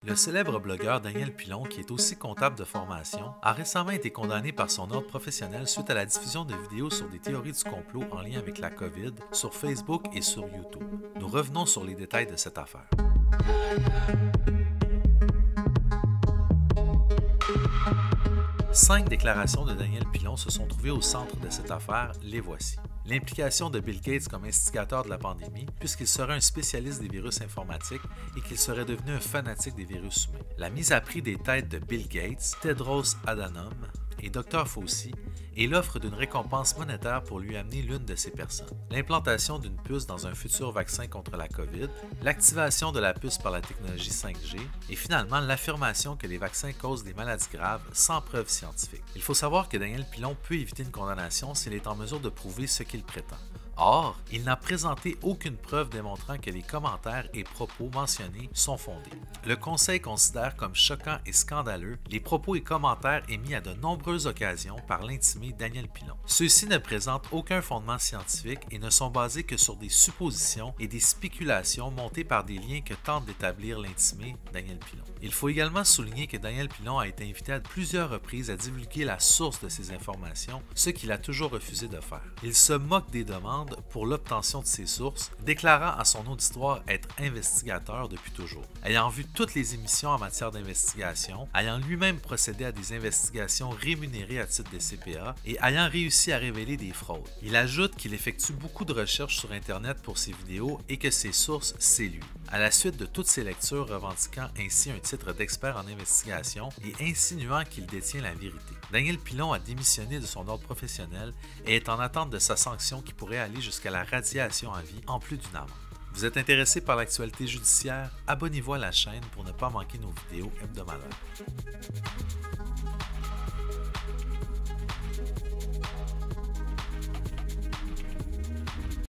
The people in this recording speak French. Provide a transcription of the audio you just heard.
Le célèbre blogueur Daniel Pilon, qui est aussi comptable de formation, a récemment été condamné par son ordre professionnel suite à la diffusion de vidéos sur des théories du complot en lien avec la COVID sur Facebook et sur YouTube. Nous revenons sur les détails de cette affaire. Cinq déclarations de Daniel Pilon se sont trouvées au centre de cette affaire, les voici. L'implication de Bill Gates comme instigateur de la pandémie, puisqu'il serait un spécialiste des virus informatiques et qu'il serait devenu un fanatique des virus humains. La mise à prix des têtes de Bill Gates, Tedros Adhanom et Dr Fauci et l'offre d'une récompense monétaire pour lui amener l'une de ces personnes. L'implantation d'une puce dans un futur vaccin contre la COVID, l'activation de la puce par la technologie 5G et finalement l'affirmation que les vaccins causent des maladies graves sans preuve scientifique. Il faut savoir que Daniel Pilon peut éviter une condamnation s'il est en mesure de prouver ce qu'il prétend. Or, il n'a présenté aucune preuve démontrant que les commentaires et propos mentionnés sont fondés. Le Conseil considère comme choquants et scandaleux les propos et commentaires émis à de nombreuses occasions par l'intimé Daniel Pilon. Ceux-ci ne présentent aucun fondement scientifique et ne sont basés que sur des suppositions et des spéculations montées par des liens que tente d'établir l'intimé Daniel Pilon. Il faut également souligner que Daniel Pilon a été invité à plusieurs reprises à divulguer la source de ces informations, ce qu'il a toujours refusé de faire. Il se moque des demandes pour l'obtention de ces sources, déclarant à son auditoire être investigateur depuis toujours. Ayant vu toutes les émissions en matière d'investigation, ayant lui-même procédé à des investigations rémunérées à titre de CPA et ayant réussi à révéler des fraudes. Il ajoute qu'il effectue beaucoup de recherches sur Internet pour ses vidéos et que ses sources, c'est lui. À la suite de toutes ces lectures revendiquant ainsi un titre d'expert en investigation et insinuant qu'il détient la vérité. Daniel Pilon a démissionné de son ordre professionnel et est en attente de sa sanction qui pourrait aller jusqu'à la radiation à vie en plus d'une amende. Vous êtes intéressé par l'actualité judiciaire? Abonnez-vous à la chaîne pour ne pas manquer nos vidéos hebdomadaires.